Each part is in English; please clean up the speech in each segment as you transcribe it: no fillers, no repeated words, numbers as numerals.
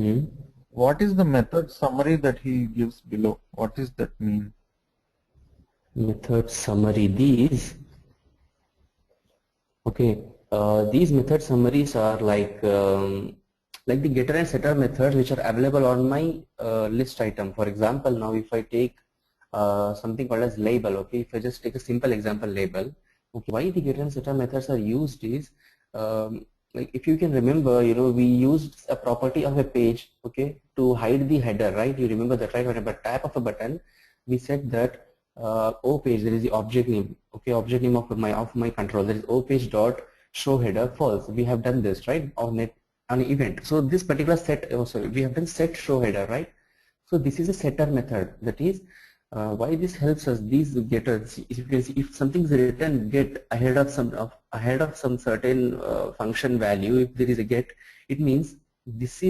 Hmm. What is the method summary that he gives below? What does that mean? Method summary. These method summaries are like the getter and setter methods which are available on my list item. For example, now if I take something called as label, okay, if I just take a simple example label, okay, why the getter and setter methods are used is like if you can remember, we used a property of a page, okay, to hide the header, right? You remember that, right? Whenever tap of a button, we said that O page, there is the object name, okay, object name of my control, there is O page dot show header false. We have done this, right, on an event. So this particular set, oh sorry, we have done set show header, right? So this is a setter method. That is why this helps us. These getters, if you can see, if something is written get ahead of some certain function value, if there is a get, it means this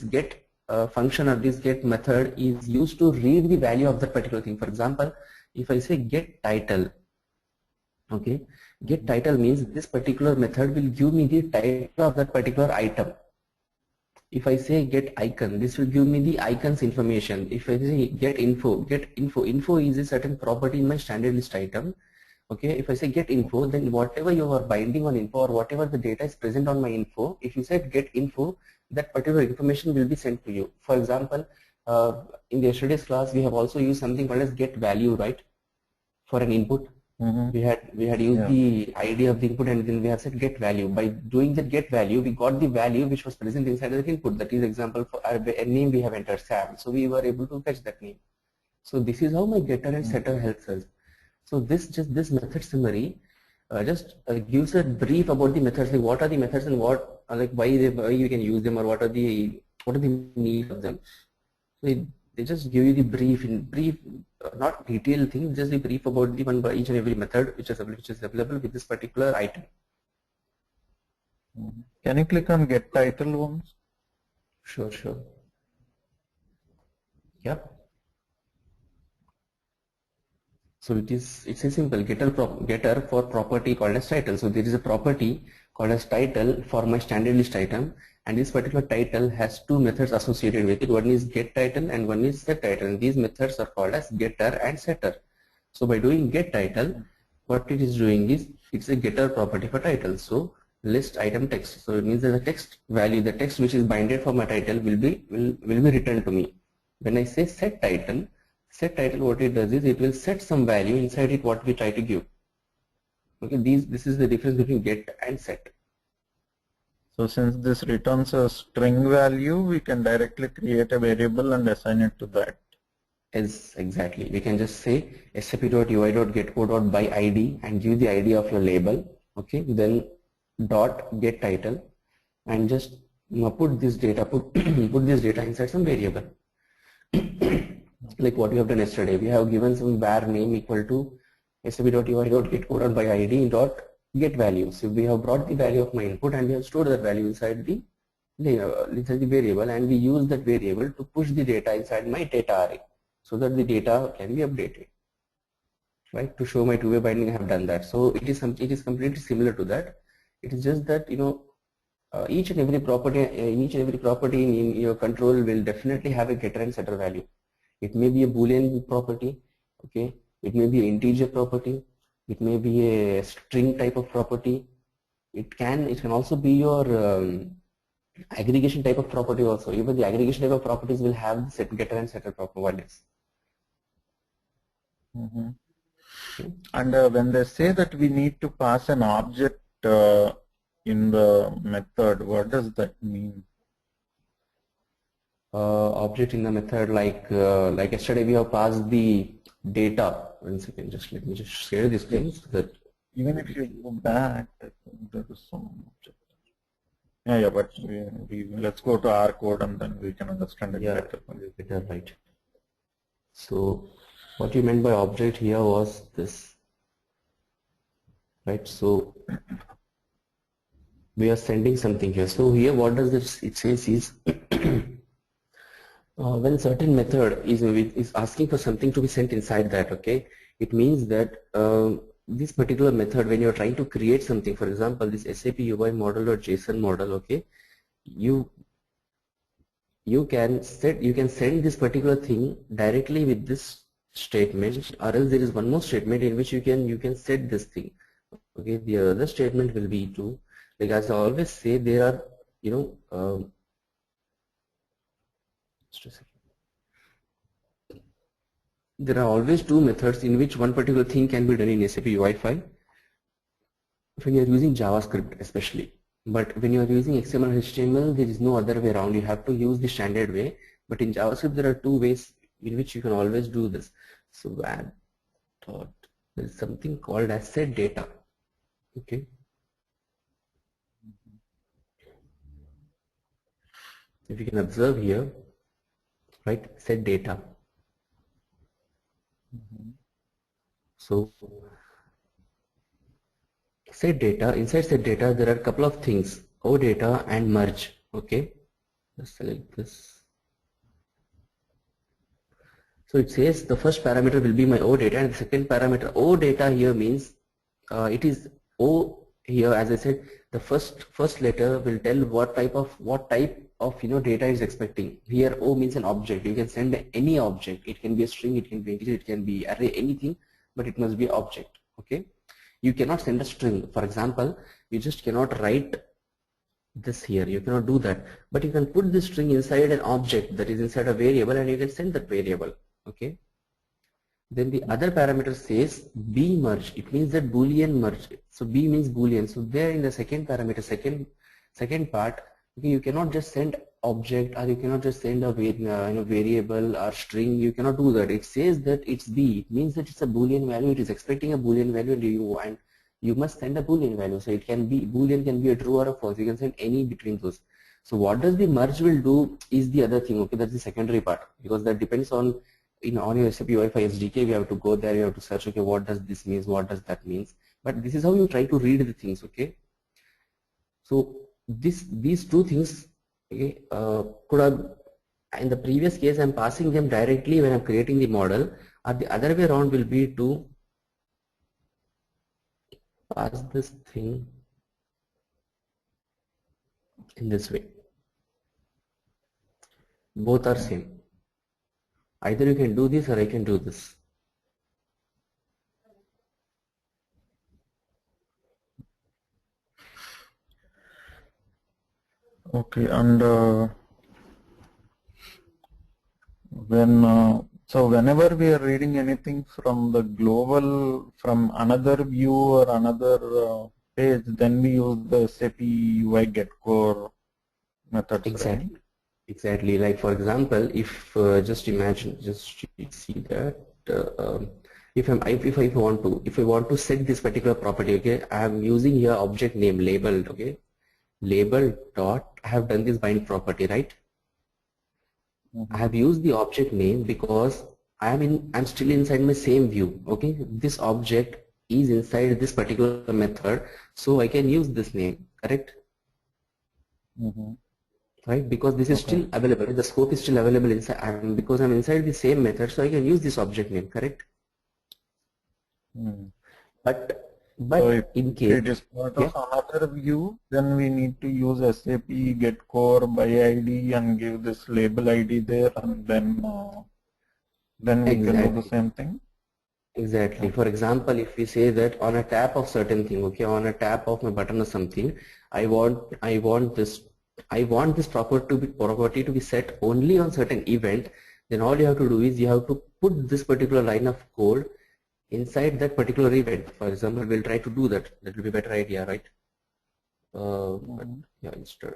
get function or this get method is used to read the value of that particular thing. For example, if I say get title, okay, get title means this particular method will give me the title of that particular item. If I say get icon, this will give me the icons information. If I say get info is a certain property in my standard list item. Okay, if I say get info, then whatever you are binding on info or whatever the data is present on my info, if you said get info, that particular information will be sent to you. For example, in the yesterday's class, we have also used something called as get value, right, for an input. Mm-hmm. We had used Yeah. the ID of the input and then we have said get value. By doing that get value, we got the value which was present inside the input. That is example for a name we have entered Sam. So we were able to fetch that name. So this is how my getter and setter helps us. So this method summary just gives a brief about the methods, like what are the methods and what like why you can use them or what are the needs of them. They just give you the brief in brief, not detailed thing, just the brief about the one by each and every method which is available with this particular item. Can you click on get title once? Sure. Yeah. So it's a simple getter for property called as title. So there is a property called as title for my standard list item, and this particular title has two methods associated with it. One is get title and one is set title. And these methods are called as getter and setter. So by doing get title, what it is doing is it's a getter property for title. So list item text. So it means that the text value, the text which is binded for my title will be returned to me. When I say set title, what it does is it will set some value inside it what we try to give. Okay, this is the difference between get and set. So since this returns a string value, we can directly create a variable and assign it to that. Is exactly. We can just say sap.ui.getCode.byId and give the ID of your label. Okay, then dot get title and just put this data put this data inside some variable. Like what we have done yesterday, we have given some var name equal to sap.ui.getCode.byId dot get value. So we have brought the value of my input and we have stored that value inside the variable, and we use that variable to push the data inside my data array so that the data can be updated. Right, to show my two-way binding, I have done that. So it is completely similar to that. It is just that each and every property in your control will definitely have a getter and setter value. It may be a boolean property, okay, it may be an integer property, it may be a string type of property, it can also be your aggregation type of property also. Even the aggregation type of properties will have the set getter and setter values. Okay. And when they say that we need to pass an object in the method, what does that mean? Object in the method, like yesterday we have passed the data. 1 second, just let me just share this thing so that Even if you go back, I think there is some object. Yeah, but let's go to our code and then we can understand it better. Better, right? So what you meant by object here was this, right? So we are sending something here. So here what does it says is when certain method is asking for something to be sent inside that, okay, it means that this particular method, when you're trying to create something, for example, this SAP UI model or JSON model, okay, you you can send this particular thing directly with this statement, or else there is one more statement in which you can set this thing. Okay, the other statement will be to, like as I always say, there are, you know, just a second. There are always two methods in which one particular thing can be done in SAP UI5 when you are using JavaScript especially. But when you are using XML and HTML, there is no other way around. You have to use the standard way. But in JavaScript, there are two ways in which you can always do this. So add dot, there is something called as set data. Okay. If you can observe here, right, set data. So set data, inside set data, there are a couple of things, OData and merge. Okay. Let's select this. So it says the first parameter will be my OData, and the second parameter OData here means it is O here, as I said, the first letter will tell what type of data is expecting. Here O means an object. You can send any object. It can be a string, it can be integer, it can be array, anything, but it must be an object. Okay. You cannot send a string. For example, you just cannot write this here. You cannot do that. But you can put this string inside an object that is inside a variable, and you can send that variable. Okay. Then the other parameter says B merge. It means that Boolean merge. So B means Boolean. So there in the second parameter, second part, okay, you cannot just send object, or you cannot just send a variable or string. You cannot do that. It says that it's B. It means that it's a Boolean value. It is expecting a Boolean value, and you must send a Boolean value. So it can be Boolean, can be a true or a false. You can send any between those. So what does the merge will do is the other thing. Okay, that's the secondary part, because that depends on on your SAP UI5 SDK. We have to go there. You have to search. Okay, what does this means? What does that means? But this is how you try to read the things. Okay. So these two things, okay, could have, in the previous case I'm passing them directly when I'm creating the model, or the other way around will be to pass this thing in this way. Both are same. Either you can do this or I can do this. Okay, and so whenever we are reading anything from the global, from another view or another page, then we use the SAP UI get core methods, Exactly. right? Exactly. Like for example, if just imagine, just see that if I want to set this particular property, okay, I am using here object name labeled, okay, label dot. I have done this bind property, right? I have used the object name because I'm still inside my same view. Okay, this object is inside this particular method, so I can use this name, correct? Right, because this is still available, the scope is still available inside, and because I'm inside the same method, so I can use this object name, correct? But So if in case it is part of another view, then we need to use SAP get core by ID and give this label ID there, and then we can do the same thing. Exactly. For example, if we say that on a tap of certain thing, okay, on a tap of my button or something, I want this property to be set only on certain event, then all you have to do is you have to put this particular line of code inside that particular event. For example, we'll try to do that. That will be a better idea, right? But yeah, instead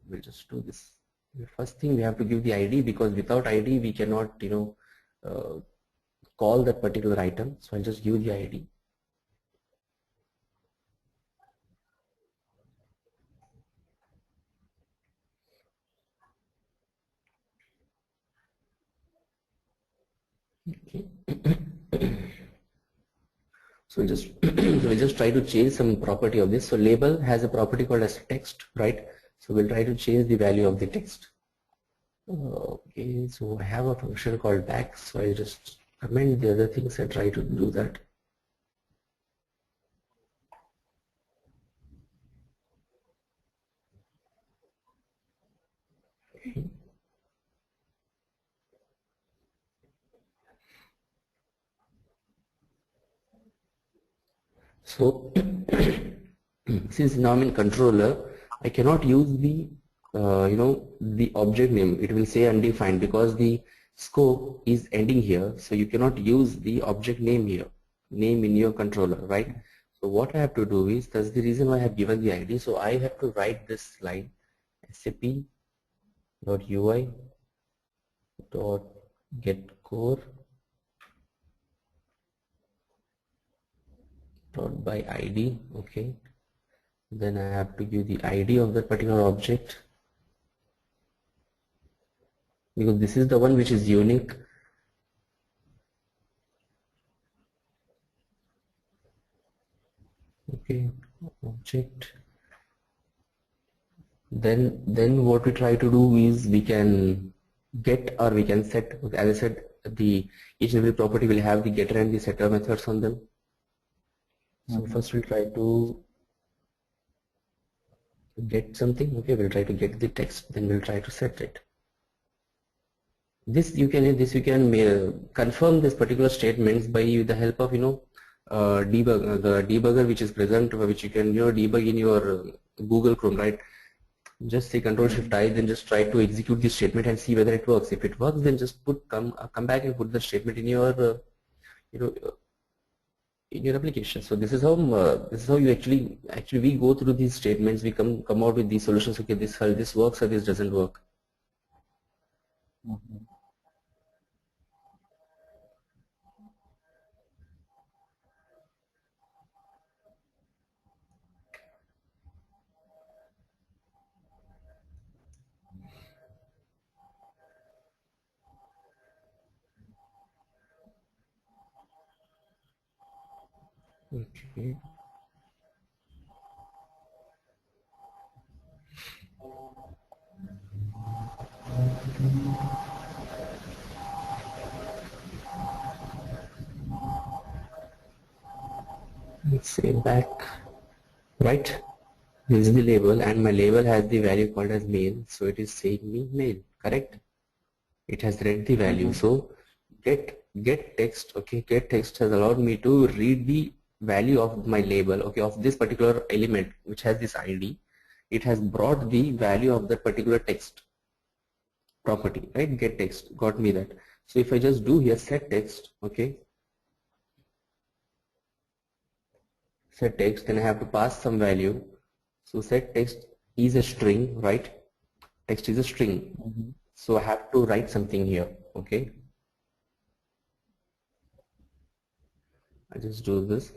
we'll just do this. The first thing, we have to give the ID, because without ID we cannot, call that particular item. So I'll just give the ID. Okay. So we'll just try to change some property of this. So label has a property called as text, right? So we'll try to change the value of the text. Okay, so I have a function called back, so I'll just amend the other things and try to do that. Okay. So since now I'm in controller, I cannot use the the object name. It will say undefined because the scope is ending here. So you cannot use the object name here, name in your controller, right? So what I have to do is, that's the reason why I have given the ID. So I have to write this line sap.ui.getCore by ID. Okay. Then I have to give the ID of that particular object, because this is the one which is unique. Okay, object. Then what we try to do is we can get or we can set. As I said, the each and every property will have the getter and the setter methods on them. So first we'll try to get something. Okay, we'll try to get the text, then we'll try to set it. This you can confirm this particular statements by the help of debug, the debugger which is present, which you can debug in your Google Chrome, right? Just say Control-Shift-I, then just try to execute this statement and see whether it works. If it works, then just come back and put the statement in your in your application. So this is how you actually we go through these statements. We come out with these solutions. Okay, this works or this doesn't work. Okay. Let's say back, right? This is the label, and my label has the value called as mail, so it is saying me mail, correct? It has read the value. So get text, okay, get text has allowed me to read the value of my label, okay, of this particular element which has this ID. It has brought the value of that particular text property, right? Get text got me that. So if I just do here set text, okay, set text, then I have to pass some value. So set text is a string, right? Text is a string. So I have to write something here, okay? I just do this.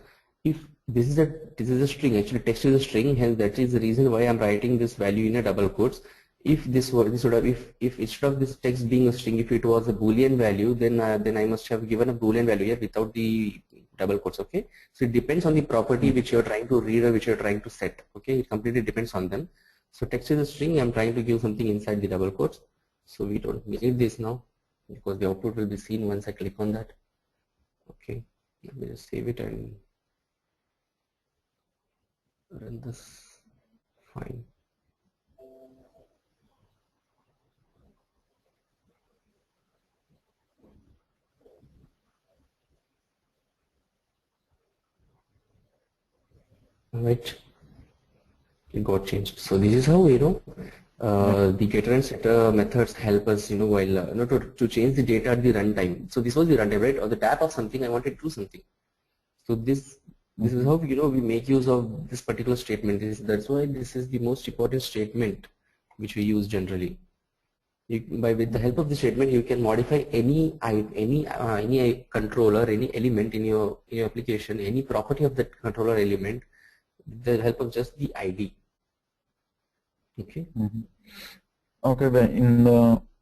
If this is a string, actually text is a string, hence that is the reason why I'm writing this value in a double quotes. If this would have, if instead of this text being a string, if it was a boolean value, then I must have given a boolean value here without the double quotes, okay? So it depends on the property which you're trying to read or which you're trying to set, okay? It completely depends on them. So text is a string, I'm trying to give something inside the double quotes. So we don't need this now because the output will be seen once I click on that. Okay, let me just save it and run this. Fine. Right, it got changed. So this is how the getter and setter methods help us while to change the data at the runtime. So this was the runtime, right? Or the tap of something, I wanted to do something. So this is how we make use of this particular statement. That's why this is the most important statement which we use generally. With the help of the statement, you can modify any controller, any element in your application, any property of that controller element, with the help of just the ID. Okay. Okay, then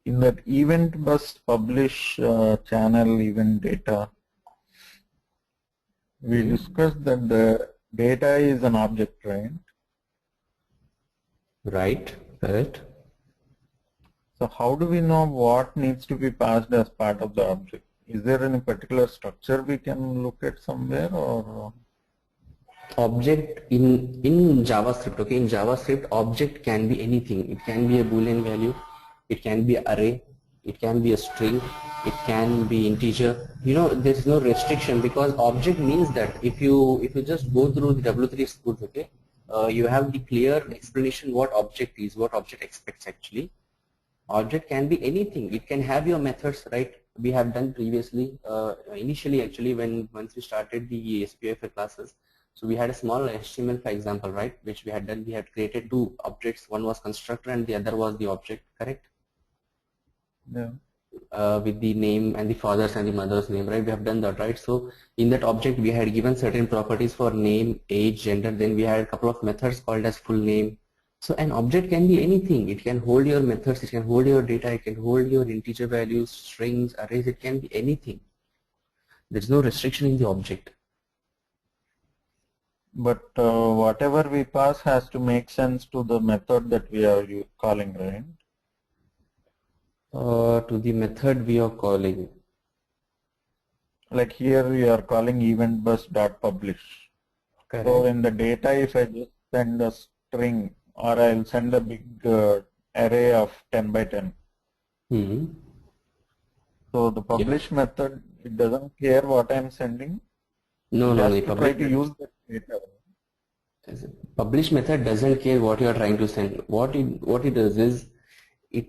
in that event bus publish channel event data, we discussed that the data is an object, right? Right. Correct. So how do we know what needs to be passed as part of the object? Is there any particular structure we can look at somewhere, or? Object in JavaScript, okay, in JavaScript object can be anything. It can be a boolean value, it can be an array, it can be a string, it can be integer. There is no restriction, because object means that if you just go through the W3 schools, okay, you have the clear explanation what object is, what object expects actually. Object can be anything. It can have your methods, right? We have done previously, initially actually, once we started the SPFA classes. So we had a small HTML5 example, right? Which we had done. We had created two objects. One was constructor and the other was the object, correct? Yeah. With the name and the father's and the mother's name, right? We have done that, right? So in that object, we had given certain properties for name, age, gender. Then we had a couple of methods called as full name. So an object can be anything. It can hold your methods, it can hold your data, it can hold your integer values, strings, arrays, it can be anything. There's no restriction in the object. But whatever we pass has to make sense to the method that we are calling, right? To the method we are calling. Like here we are calling eventBus.publish. Correct. So in the data, if I just send a string or I'll send a big array of 10 by 10. Mm-hmm. So the publish method, it doesn't care what I'm sending. No, just to try to use the data. Publish method doesn't care what you are trying to send. What it does is it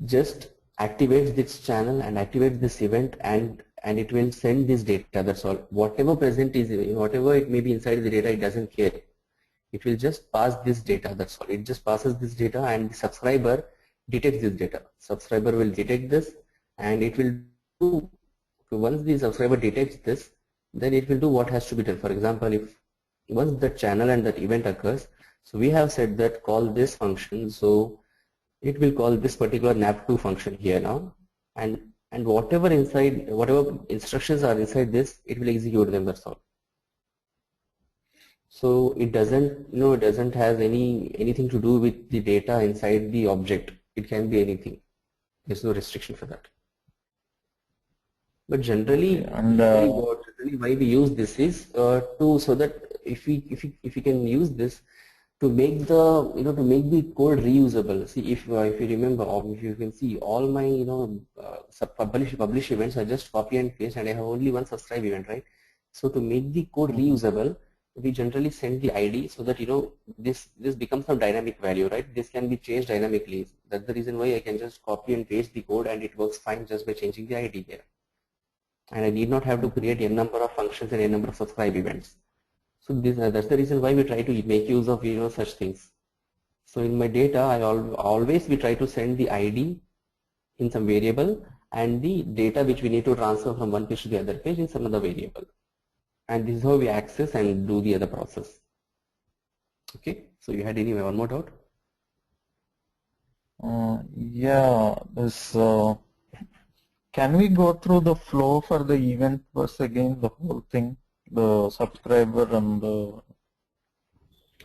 just activates this channel and activates this event, and it will send this data. That's all. Whatever present is, whatever it may be inside the data, it doesn't care. It will just pass this data. That's all. It just passes this data, and the subscriber detects this data. Subscriber will detect this, and it will do. Once the subscriber detects this, then it will do what has to be done. For example, if once the channel and that event occurs, so we have said that call this function. So it will call this particular nap2 function here now, and whatever instructions are inside this, it will execute them. That's all. So it doesn't, it doesn't have anything to do with the data inside the object. It can be anything. There's no restriction for that. But generally, why we use this is so that if we can use this to make the to make the code reusable. See, if you remember, or if you can see, all my publish events are just copy and paste, and I have only one subscribe event, right? So to make the code reusable, we generally send the ID so that this becomes some dynamic value, right? This can be changed dynamically. That's the reason why I can just copy and paste the code, and it works fine just by changing the ID here. And I need not have to create n number of functions and n number of subscribe events. So that's the reason why we try to make use of such things. So in my data, I always we try to send the ID in some variable, and the data which we need to transfer from one page to the other page in some other variable. And this is how we access and do the other process. Okay. So you had one more doubt? Yeah. This. Can we go through the flow for the event bus again, the whole thing, the subscriber and the...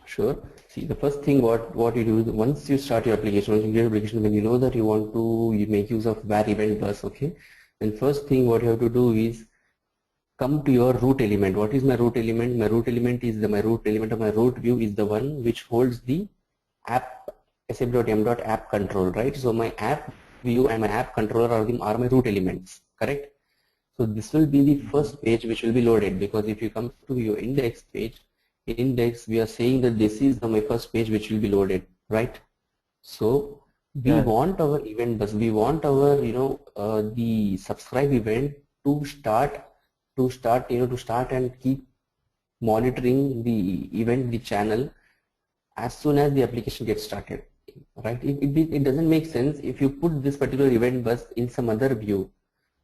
Sure. See, the first thing what you do is, once you start your application, once you get your application, when you know that you want to make use of var event bus, okay, then first thing what you have to do is come to your root element. What is my root element? My root element is my root element of my root view is the one which holds the app sap.m.app control, right? So my app view and my app controller are my root elements, correct? So this will be the first page which will be loaded, because if you come to your index page, in index we are saying that this is my first page which will be loaded, right? So we want our event bus, we want our the subscribe event to start and keep monitoring the event, the channel, as soon as the application gets started, right? It doesn't make sense if you put this particular event bus in some other view,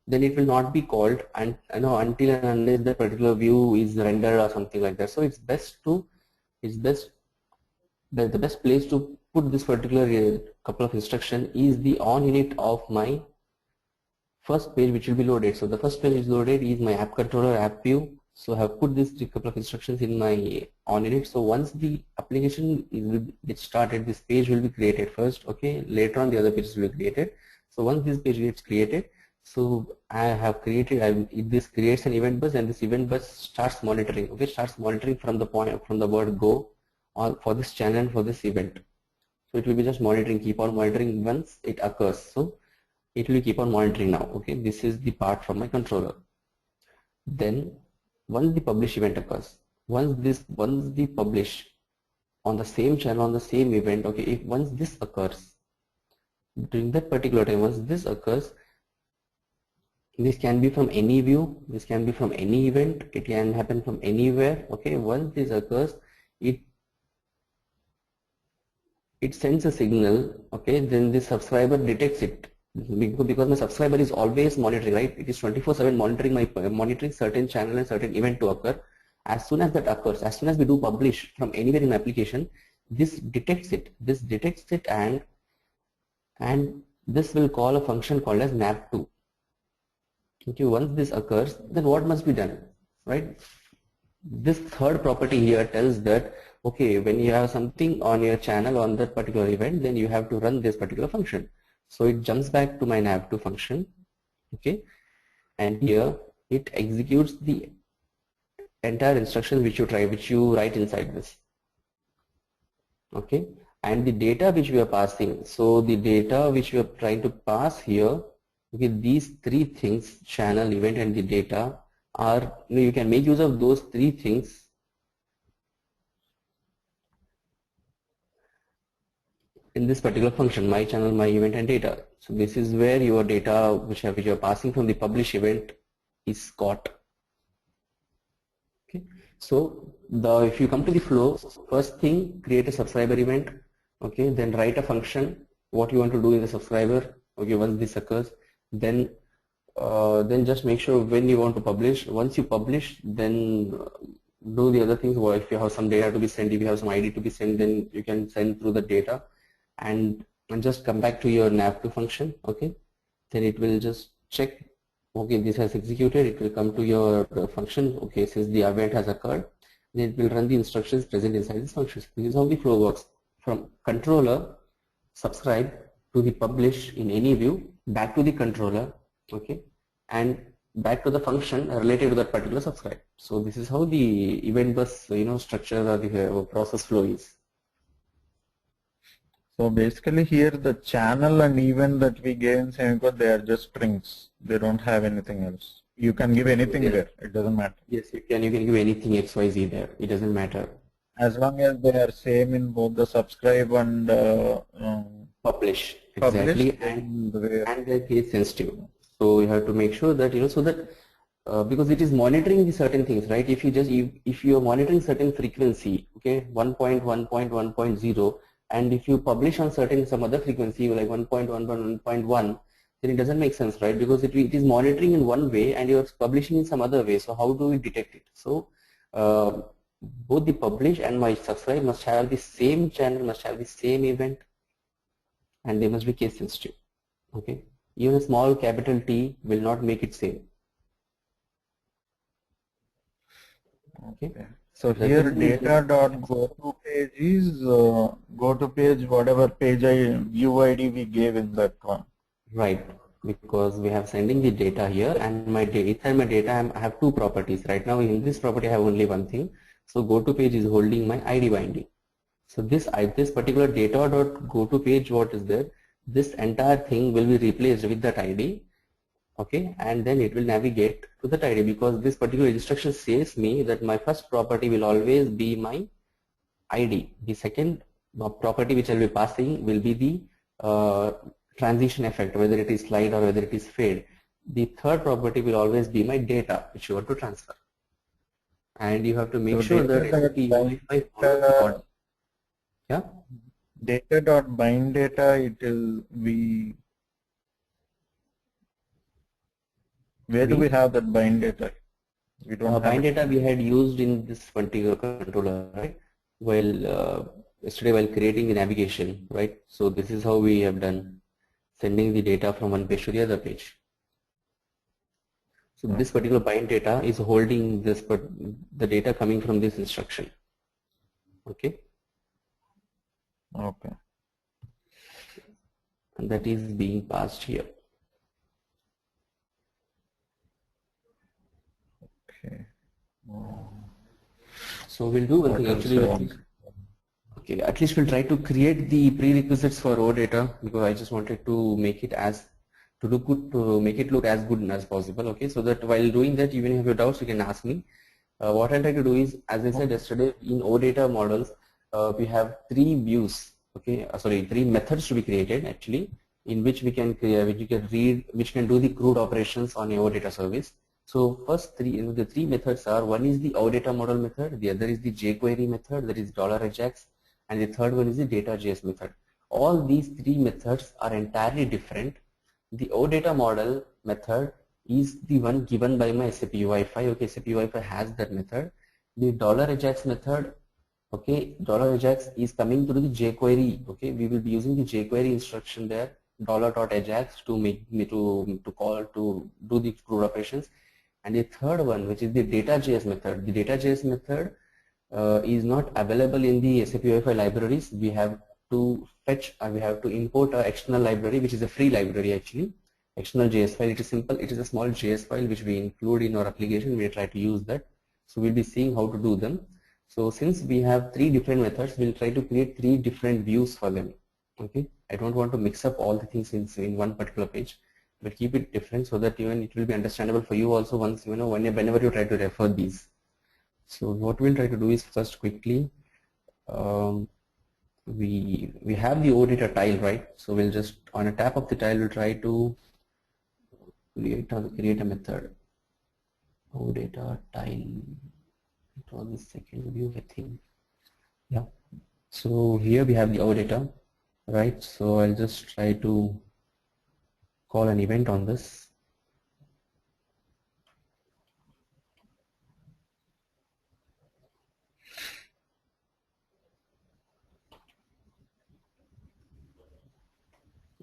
then it will not be called and until and unless the particular view is rendered or something like that. So it's the best place to put this particular couple of instruction is the on unit of my first page which will be loaded. So the first page is loaded is my app controller, app view. So I have put this couple of instructions in my on unit. So once the application gets started, this page will be created first. Okay, later on the other pages will be created. So once this page gets created, so I have created this creates an event bus, and this event bus starts monitoring. Okay, starts monitoring from the word go on for this channel, for this event. So it will be just monitoring, keep on monitoring once it occurs. So it will keep on monitoring now. Okay, this is the part from my controller. Then once the publish event occurs, once the publish on the same channel on the same event, okay, if once this occurs during that particular time, once this occurs, this can be from any view, this can be from any event, it can happen from anywhere. Okay, once this occurs, it sends a signal. Okay, then the subscriber detects it, because my subscriber is always monitoring, right? It is 24/7 monitoring certain channel and certain event to occur. As soon as that occurs, as soon as we do publish from anywhere in the application, this detects it. And this will call a function called as nav2. Okay, once this occurs, then what must be done, right? This third property here tells that, okay, when you have something on your channel on that particular event, then you have to run this particular function. So it jumps back to my nav2 function, okay, and here it executes the entire instruction which you write inside this, okay, and the data which we are passing. So the data which we are trying to pass here, okay, these three things, channel, event, and the data are, you can make use of those three things in this particular function, my channel, my event, and data. So this is where your data which you are passing from the publish event is caught. Okay, so if you come to the flow, first thing, create a subscriber event, okay, then write a function what you want to do in the subscriber, okay, once this occurs, then just make sure when you want to publish. Once you publish, then do the other things. Or if you have some data to be sent, if you have some ID to be sent, then you can send through the data, and just come back to your nav2 function. Okay, then it will just check, okay, this has executed. It will come to your function. Okay, since the event has occurred, then it will run the instructions present inside this function. This is how the flow works: from controller subscribe to the publish in any view, back to the controller, okay, and back to the function related to that particular subscribe. So this is how the event bus, structure or the process flow is. So basically here the channel and event that we gave in semicode, they are just strings. They don't have anything else. You can give anything there. It doesn't matter. Yes, you can give anything XYZ there. It doesn't matter. As long as they are same in both the subscribe and publish. Exactly, and they're case sensitive. So you have to make sure that, so that because it is monitoring the certain things, right? If you are monitoring certain frequency, okay, 1.1.1.0, and if you publish on some other frequency like 1.1.1.1, then it doesn't make sense, right? Because it is monitoring in one way and you're publishing in some other way. So how do we detect it? So both the publish and my subscribe must have the same channel, must have the same event, and they must be case sensitive. Okay, even a small capital T will not make it same. Okay. So here data.goTo page is goTo page, whatever page view ID we gave in that one. Right, because we have sending the data here, and my data, I have two properties. Right now in this property I have only one thing. So goTo page is holding my ID binding. So this particular data.goTo page, what is there? This entire thing will be replaced with that ID. Okay, and then it will navigate to that ID, because this particular instruction says me that my first property will always be my ID. The second property which I will be passing will be the transition effect, whether it is slide or whether it is fade. The third property will always be my data which you want to transfer. And you have to make sure that yeah, data.bind data, it is where do we have that bind data? We don't bind data we had used in this particular controller, right? While yesterday while creating the navigation, right? So this is how we have done, sending the data from one page to the other page. So this particular bind data is holding the data coming from this instruction. Okay. Okay. And that is being passed here. Okay. So we'll do one thing actually. Okay, at least we'll try to create the prerequisites for OData, because I just wanted to make it as to look good, to make it look as good as possible. Okay, so that while doing that, even if you have your doubts, you can ask me. What I'll try to do is, as I said yesterday, in OData models, we have three views. Okay, sorry, three methods to be created actually, in which we can create, which you can read, which can do the CRUD operations on your OData service. So first three, the three methods are, one is the OData model method, the other is the jQuery method, that is $Ajax, and the third one is the data.js method. All these three methods are entirely different. The OData model method is the one given by my SAP UI5. Okay, SAP UI5 has that method. The $Ajax method, okay, $Ajax is coming through the jQuery. Okay, we will be using the jQuery instruction there, $.ajax to make me to call to do the CRUD operations. And the third one, which is the data.js method. The data.js method is not available in the SAP UI5 libraries. We have to fetch, we have to import an external library, which is a free library actually. External JS file. It is simple. It is a small JS file which we include in our application. We try to use that. So we'll be seeing how to do them. So since we have three different methods, we'll try to create three different views for them. Okay. I don't want to mix up all the things in one particular page, but keep it different so that even it will be understandable for you also once, you know, whenever you try to refer these. So what we'll try to do is first quickly, we have the OData tile, right? So we'll just, on a tap of the tile, we'll try to create a method. OData tile. It was the second view, I think. Yeah. So here we have the OData, right? So I'll just try to call an event on this.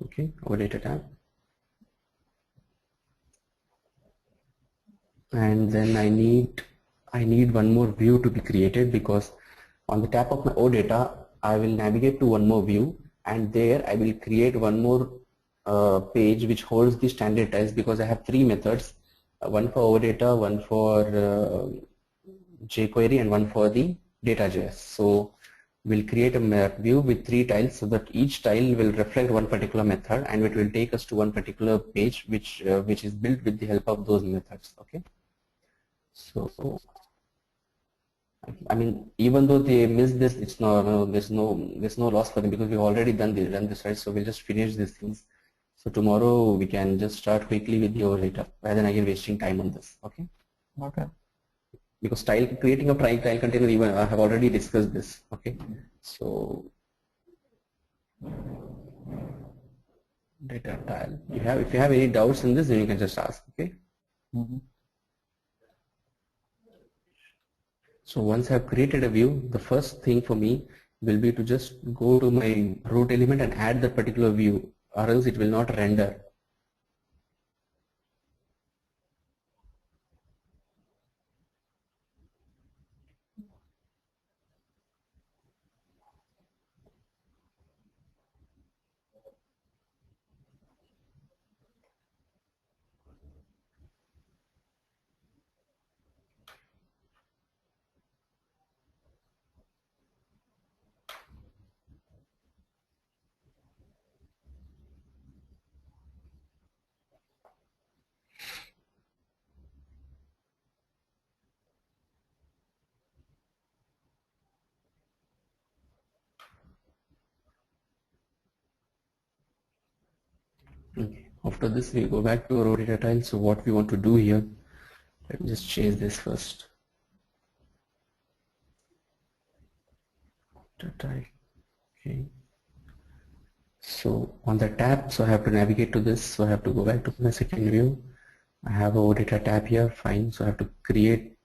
Okay, OData tab. And then I need one more view to be created, because on the tap of my OData, I will navigate to one more view, and there I will create one more page which holds the standard tiles, because I have three methods, one for OData, one for jQuery, and one for the data.js. So we'll create a view with three tiles so that each tile will reflect one particular method, and it will take us to one particular page which is built with the help of those methods. Okay. So I mean, even though they missed this, it's there's no loss for them, because we've already done this, right? So we'll just finish these things. So tomorrow we can just start quickly with the OData rather than again wasting time on this. Okay. Okay. Because creating a tile container, even I have already discussed this. Okay. So data tile. If you have any doubts in this, then you can just ask. Okay. Mm-hmm. So once I have created a view, the first thing for me will be to just go to my root element and add that particular view, or else it will not render. Okay. After this, we go back to our OData tile. So what we want to do here, let me just change this first. Tile. Okay. So on the tab, so I have to navigate to this. So I have to go back to my second view. I have a OData tab here. Fine. So I have to create.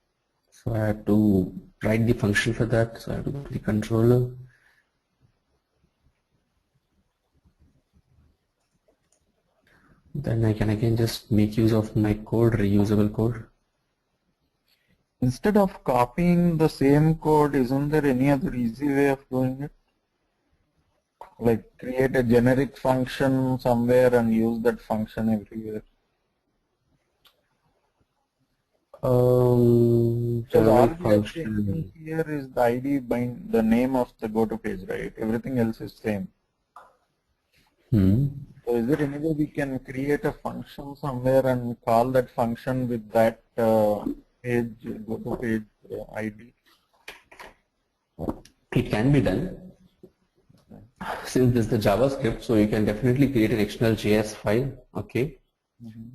So I have to write the function for that. So I have to go to the controller. Then I can again just make use of my code, reusable code. Instead of copying the same code, isn't there any other easy way of doing it? Like create a generic function somewhere and use that function everywhere. Because all Generic we are function. changing here is the ID by the name of the go-to page, right? Everything else is same. So is there any way we can create a function somewhere and call that function with that page, go to page ID? It can be done. Since this is the JavaScript, so you can definitely create an external JS file. Okay.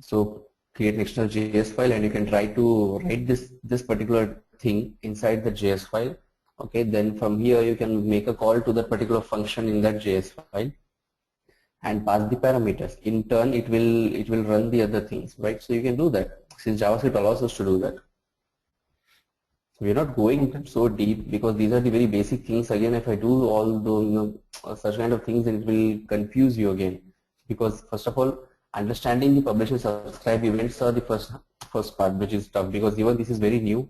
So create an external JS file and you can try to write this particular thing inside the JS file. Okay, then from here you can make a call to that particular function in that JS file and pass the parameters. In turn, it will run the other things, right? So you can do that since JavaScript allows us to do that. We're not going so deep because these are the very basic things. Again, if I do all those such kind of things, then it will confuse you again. Because first of all, understanding the publish and subscribe events are the first part, which is tough because even this is very new.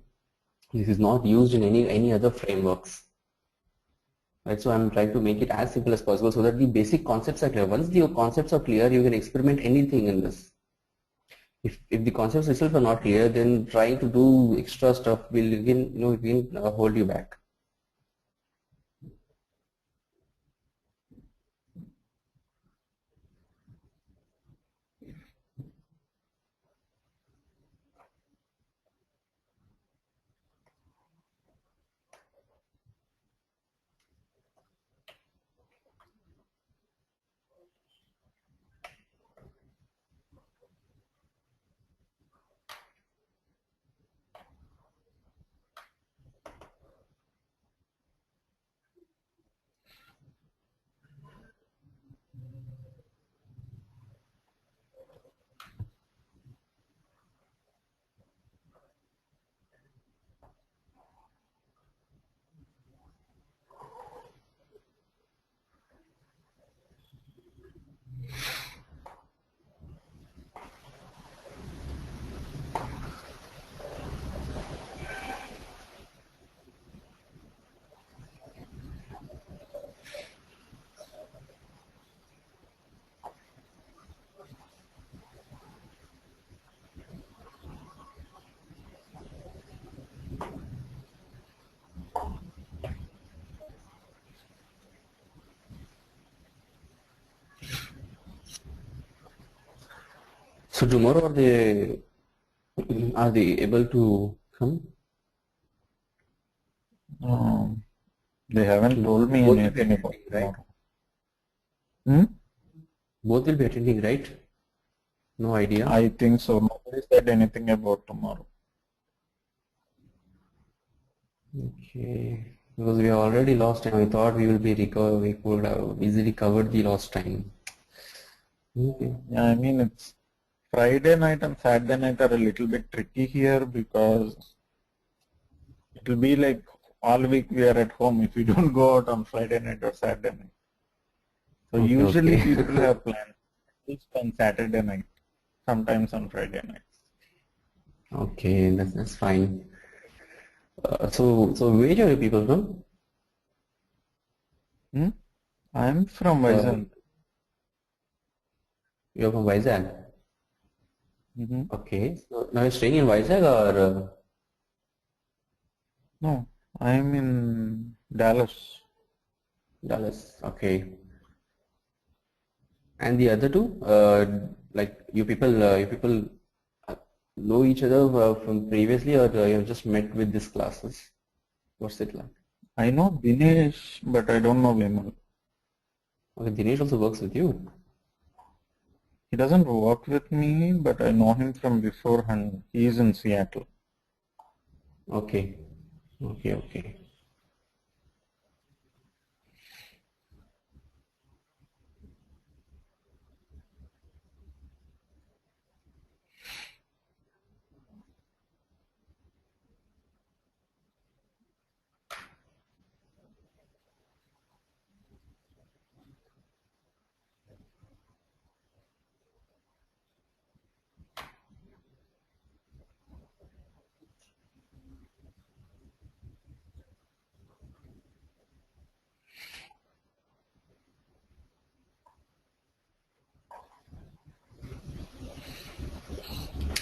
This is not used in any other frameworks. Right, so I'm trying to make it as simple as possible so that the basic concepts are clear. Once the concepts are clear, you can experiment anything in this. If the concepts itself are not clear, then trying to do extra stuff will again, it will hold you back. So tomorrow are they able to come? They haven't told me Both will be anything about attending, right? tomorrow. Hmm? Both will be attending, right? No idea. I think so. Nobody said anything about tomorrow. Okay. Because we have already lost time. I thought we will be we could have easily covered the lost time. Okay. Yeah, I mean it's Friday night and Saturday night are a little bit tricky here because it will be like all week we are at home if we don't go out on Friday night or Saturday night. So Okay, usually okay. people have plans at least on Saturday night, sometimes on Friday night. Okay, that's fine. So where are you people from? I'm from Uh, Vizag. you're from Vizag. Mm-hmm. Okay. So now you're staying in Vizag or No, I'm in Dallas. Dallas? Okay. And the other two, like you people uh, know each other from previously, or you have just met with these classes? What's it like? I know Dinesh, but I don't know Vimal. Okay, Dinesh also works with you. He doesn't work with me, but I know him from beforehand. He's in Seattle. Okay, okay.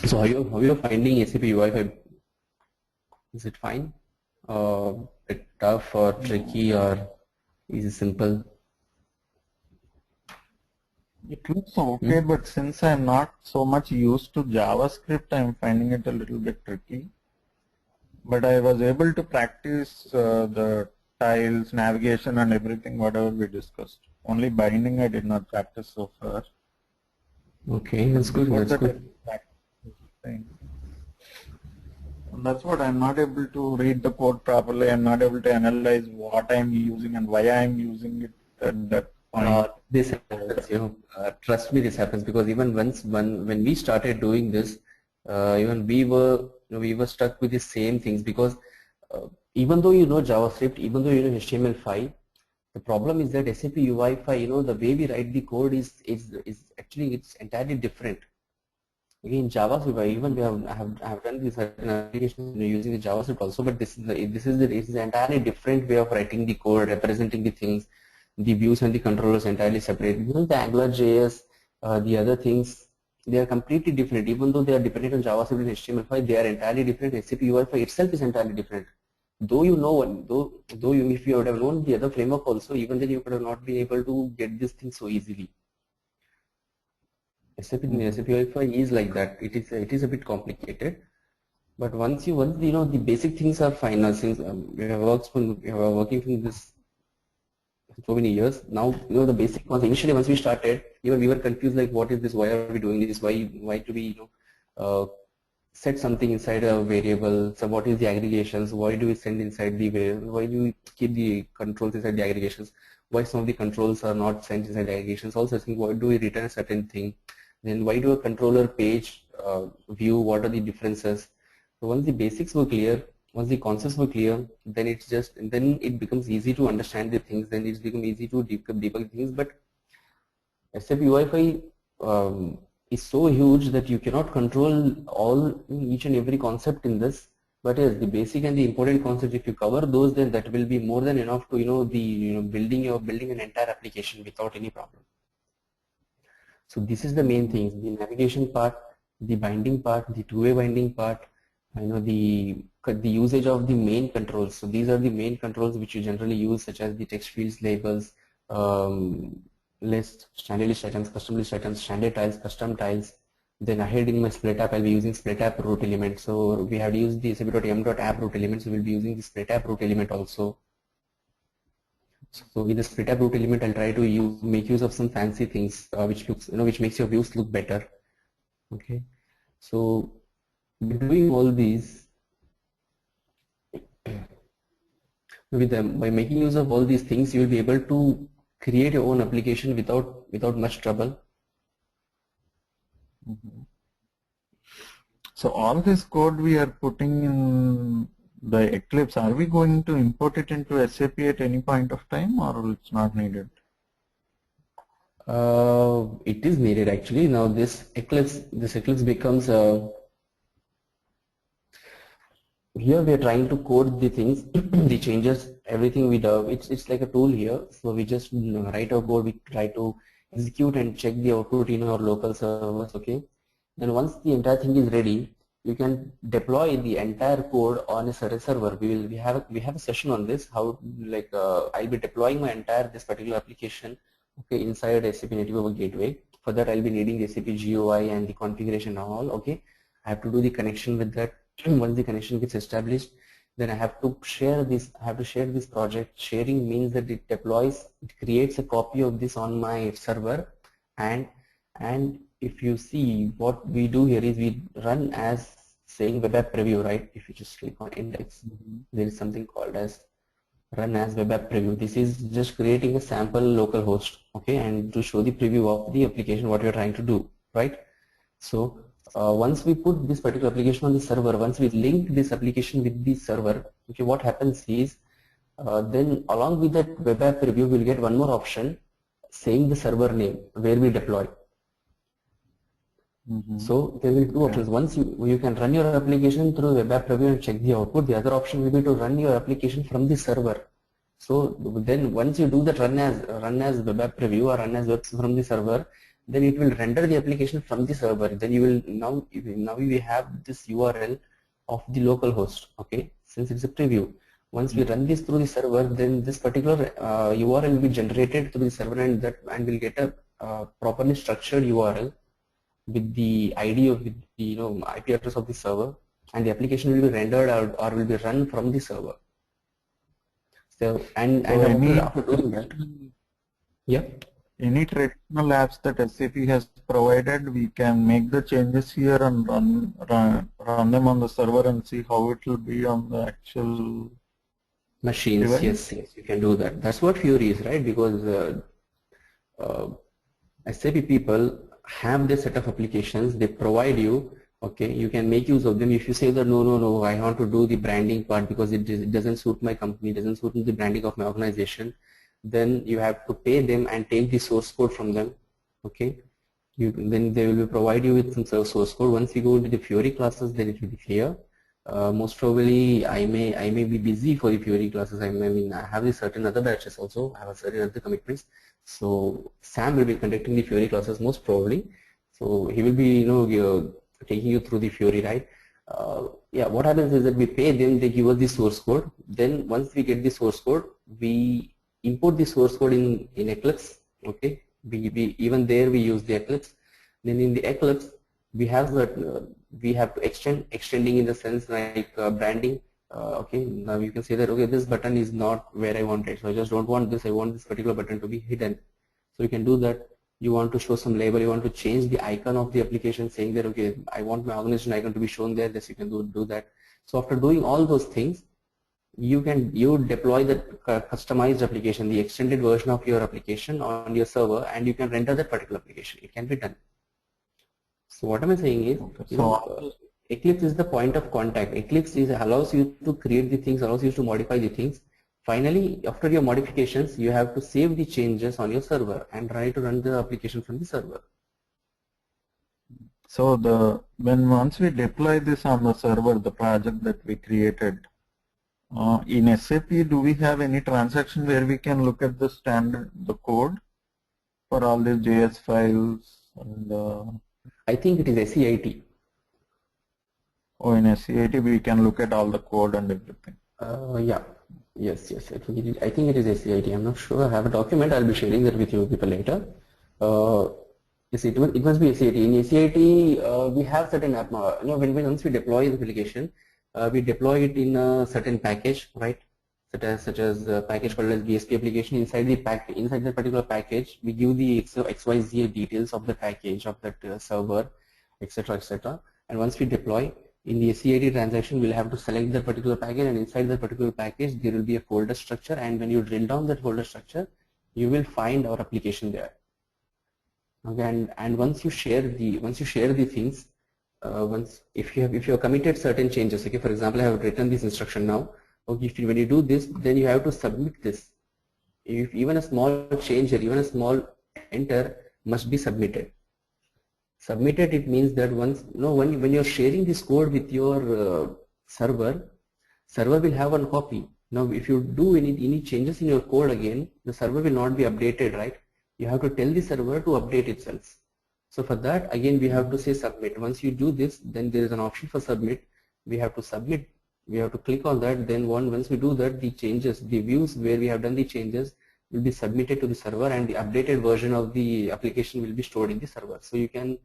So how you finding SAP UI5? Is it fine? Bit tough or tricky or is it simple? It looks okay, but since I'm not so much used to JavaScript, I'm finding it a little bit tricky. But I was able to practice the tiles, navigation, and everything, whatever we discussed. Only binding I did not practice so far. Okay, that's good. Before That's that, I good. practiced this thing. And that's what I'm not able to read the code properly. I'm not able to analyze what I'm using and why I'm using it at that point. This happens, trust me, this happens because even when we started doing this, even we were stuck with the same things because even though you know JavaScript, even though you know HTML5, the problem is that SAP UI5, the way we write the code is actually it's entirely different. Again, JavaScript, even I have done this certain applications using the JavaScript also, but this is an entirely different way of writing the code, representing the things, the views and the controllers entirely separate. The AngularJS, the other things, they are completely different. Even though they are dependent on JavaScript and HTML5, they are entirely different. SAP UI5 itself is entirely different. Though you know one, though you, if you would have known the other framework also, even then you could have not been able to get this thing so easily. SAP UI5 is like that. It is a bit complicated, but once the basic things are fine. Now, since we are working from this so many years now, the basic ones. Initially, once we started, even we were confused like, what is this? Why are we doing this? Why do we set something inside a variable? So what is the aggregations? Why do we send inside the variable? Why do we keep the controls inside the aggregations? Why some of the controls are not sent inside the aggregations? Also, I think, why do we return a certain thing? Then why do a controller page view? What are the differences? So once the basics were clear, once the concepts were clear, then it becomes easy to understand the things. Then it's become easy to debug things. But SAP UI5 is so huge that you cannot control each and every concept in this. But yes, the basic and the important concepts, if you cover those, then that will be more than enough to building an entire application without any problem. So this is the main things: the navigation part, the binding part, the two-way binding part, the usage of the main controls. So these are the main controls which you generally use, such as the text fields, labels, list, standard list items, custom list items, standard tiles, custom tiles. Then ahead in my split app, I'll be using split app root element. So we have used the sap.m.app root element, so we'll be using the split app root element also. So with the split app root element, I'll try to make use of some fancy things which makes your views look better. Okay, so by doing all these, by making use of all these things, you will be able to create your own application without much trouble. So all this code we are putting in the Eclipse, are we going to import it into SAP at any point of time, or it's not needed? It is needed actually. Now this Eclipse becomes here we are trying to code the things, the changes, everything we do. It's like a tool here. So we just write our code. We try to execute and check the output in our local servers. Okay. Then once the entire thing is ready, you can deploy the entire code on a certain server. We have a session on this. How I'll be deploying my entire this particular application, okay, inside SAP Native Web Gateway. For that, I'll be needing the SAP GUI and the configuration and all. Okay, I have to do the connection with that. Once the connection gets established, then I have to share this. Project. Sharing means that it creates a copy of this on my server, and if you see what we do here is we run as saying web app preview, right? If you just click on index, there is something called as run as web app preview. This is just creating a sample local host, okay, and to show the preview of the application what we are trying to do, right? So once we put this particular application on the server, once we link this application with the server, okay, what happens is then along with that web app preview, we'll get one more option saying the server name where we deploy. So there will be two options. Once you can run your application through web app preview and check the output. The other option will be to run your application from the server. So then once you do that run as web app preview or run as web from the server, then it will render the application from the server. Then you will now we have this URL of the local host. Okay, since it's a preview. Once we run this through the server, then this particular URL will be generated through the server, and we'll get a properly structured URL with the ID of with the IP address of the server, and the application will be rendered or will be run from the server. So and So after doing that, yeah. Any traditional apps that SAP has provided, we can make the changes here and run them on the server and see how it will be on the actual Machines, device. yes, you can do that. That's what Fury is, right? Because uh, SAP people have this set of applications. They provide you, okay, you can make use of them. If you say that no, I want to do the branding part because it doesn't suit my company, doesn't suit the branding of my organization, then you have to pay them and take the source code from them, okay. Then they will provide you with some source code. Once you go into the Fury classes, then it will be clear. Most probably I may be busy for the Fury classes. I mean I have certain other batches also. I have certain other commitments. So Sam will be conducting the Fury classes most probably. So he will be taking you through the Fury, right? Yeah, what happens is that we pay them, they give us the source code. Then once we get the source code, we import the source code in Eclipse. Okay, we even there we use the Eclipse. Then in the Eclipse we have that we have to extending in the sense like branding. Okay, now you can say that okay, this button is not where I want it, so I just don't want this. I want this particular button to be hidden. So you can do that. You want to show some label, you want to change the icon of the application saying that okay, I want my organization icon to be shown there. This you can do that. So after doing all those things, you deploy the customized application, the extended version of your application on your server, and you can render that particular application. It can be done. So what am I saying is, Okay. Eclipse is the point of contact. Eclipse allows you to create the things, allows you to modify the things. Finally, after your modifications, you have to save the changes on your server and try to run the application from the server. So once we deploy this on the server, the project that we created, in SAP, do we have any transaction where we can look at the code for all these JS files? And I think it is SEIT. oh, in SEIT we can look at all the code and everything. Yeah. Yes. I think it is SEIT. I'm not sure. I have a document. I'll be sharing that with you people later. Yes, it must be SEIT. In SEIT, we have certain app. Once we deploy the application, we deploy it in a certain package, right? Such as a package called as BSP application. Inside that particular package, we give the XYZ details of the package of that server, etc., etc. And once we deploy, in the SEIT transaction, we'll have to select that particular package, and inside that particular package, there will be a folder structure. And when you drill down that folder structure, you will find our application there. Okay, and once you share the things, if you have committed certain changes, okay, for example, I have written this instruction now. Okay, when you do this, then you have to submit this. If even a small change or even a small enter must be submitted. Submitted, it means that when you're sharing this code with your server will have one copy. Now, if you do any changes in your code again, the server will not be updated, right? You have to tell the server to update itself. So for that, again, we have to say submit. Once you do this, then there is an option for submit. We have to submit. We have to click on that. Then once we do that, the changes, the views where we have done the changes will be submitted to the server, and the updated version of the application will be stored in the server. So you can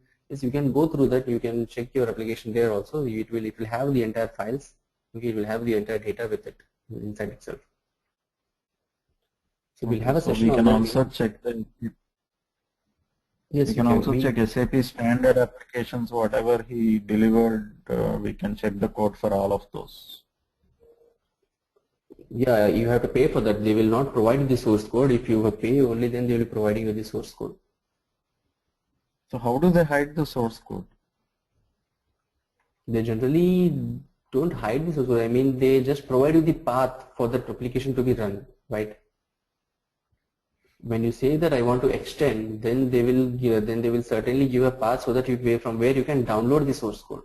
go through that. You can check your application there also. It will have the entire files. Okay, it will have the entire data with it inside itself. So we'll have a session we can also check the. Yes, we can also check SAP standard applications, whatever he delivered, we can check the code for all of those. Yeah, you have to pay for that. They will not provide the source code. If you pay only, then they will be providing you the source code. So how do they hide the source code? They generally don't hide the source code. I mean, they just provide you the path for that application to be run, right? When you say that I want to extend, then they will certainly give a path so that from where you can download the source code.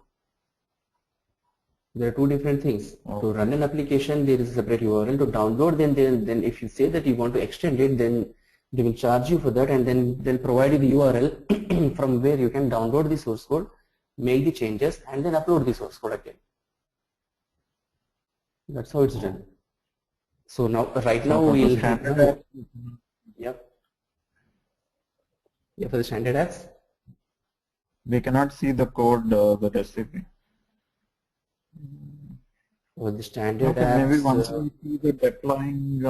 There are two different things. Oh. To run an application, there is a separate URL. To download, then if you say that you want to extend it, then they will charge you for that, and then they'll provide you the URL from where you can download the source code, make the changes, and then upload the source code again. That's how it's done. So now, right now we'll. Yep. Yeah, for the standard apps. We cannot see the code, the recipe. For the standard Okay, maybe apps, once we see the deploying,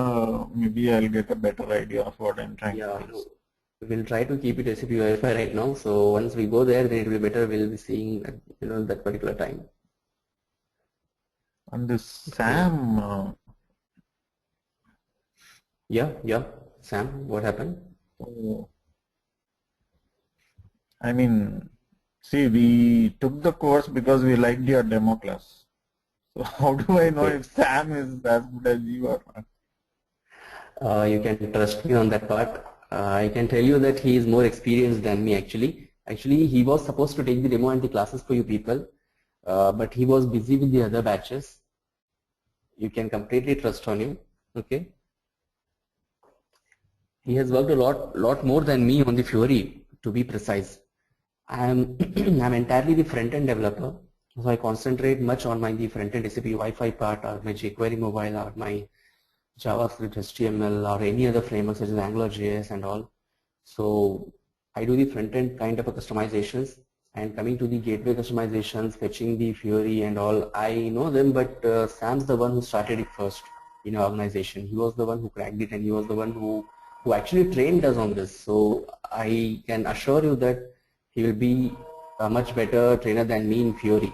maybe I'll get a better idea of what I'm trying yeah, to do. we'll try to keep it SAP Wi-Fi right now. So once we go there, then it will be better. We'll be seeing that, that particular time. And this Okay. SAM, Yeah, Sam, what happened? so, I mean, see, we took the course because we liked your demo class. So how do I know Okay. if Sam is as good as you or not? You can trust me on that part. I can tell you that he is more experienced than me actually. Actually, he was supposed to take the demo and the classes for you people, but he was busy with the other batches. You can completely trust on him. Okay. He has worked a lot more than me on the Fiori, to be precise. I'm I'm entirely the front-end developer, so I concentrate much on the front-end SAP Wi-Fi part, or my jQuery mobile, or my JavaScript, HTML, or any other framework such as AngularJS and all. So I do the front-end kind of a customizations, and coming to the gateway customizations, fetching the Fiori and all, I know them, but Sam's the one who started it first in our organization. He was the one who cracked it, and he was the one who actually trained us on this. So I can assure you that he will be a much better trainer than me in Fiori.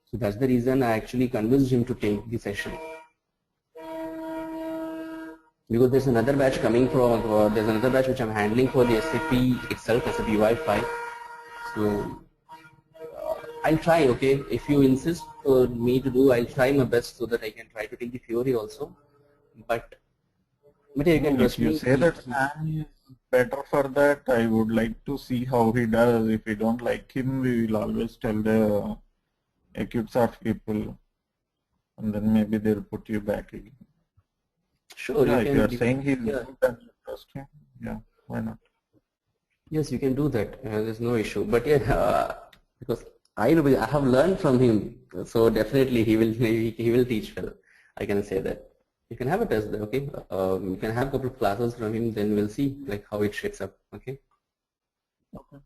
So that's the reason I actually convinced him to take the session. Because there's another batch coming from, there's another batch which I'm handling for the SAP itself, SAP Wi-Fi. So I'll try, okay? If you insist for me to do, I'll try my best so that I can try to take the Fiori also. But yeah, you can If trust you me. say that Sam is better for that, I would like to see how he does. If we don't like him, we will always tell the AcuteSoft people, and then maybe they'll put you back again. Sure, Yeah, you if can. you are saying he's Yeah. good and you trust him, yeah, why not? Yes, you can do that. There's no issue. But yeah, because I have learned from him, so definitely he will teach well. I can say that. You can have a test there, okay? You can have a couple of classes from him, then we'll see like how it shapes up, okay? Okay.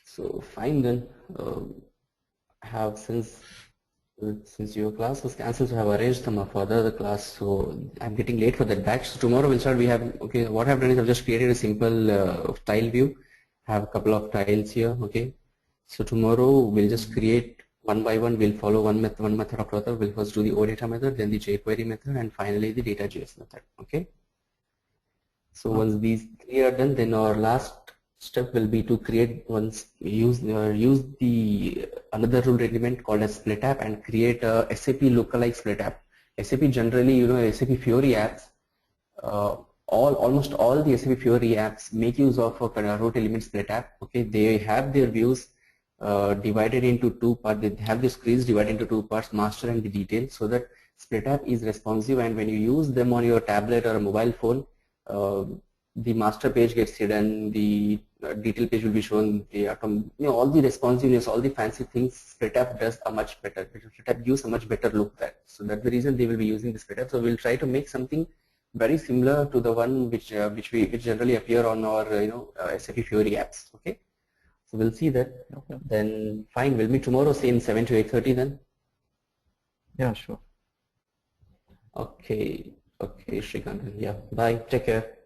So fine then. I have since your class was cancelled, so I have arranged some for the class. So I'm getting late for that batch. So tomorrow we'll start. We have okay. What I've done is I've just created a simple tile view. Have a couple of tiles here. Okay. So tomorrow we'll just create one by one. We'll follow one method after other. We'll first do the OData method, then the jQuery method, and finally the data.js method. Okay. So once these three are done, then our last step will be to create use the another rule element called as split app and create a SAP lookalike split app. SAP generally, SAP Fiori apps, uh, almost all the SAP Fiori apps make use of a root element split app. Okay, they have their views divided into two parts. They have the screens divided into two parts, master and the detail, so that split app is responsive, and when you use them on your tablet or a mobile phone, uh, the master page gets hidden, the detail page will be shown, the all the responsiveness, all the fancy things split app does a much better. Split app gives a much better look that. So that's the reason they will be using the split app. So we'll try to make something very similar to the one which generally appear on our SAP Fiori apps. Okay, so we'll see that. Okay. Then fine, we'll meet tomorrow, same 7 to 8:30 then. Yeah, sure. Okay, Shrikant. Yeah, bye. Take care.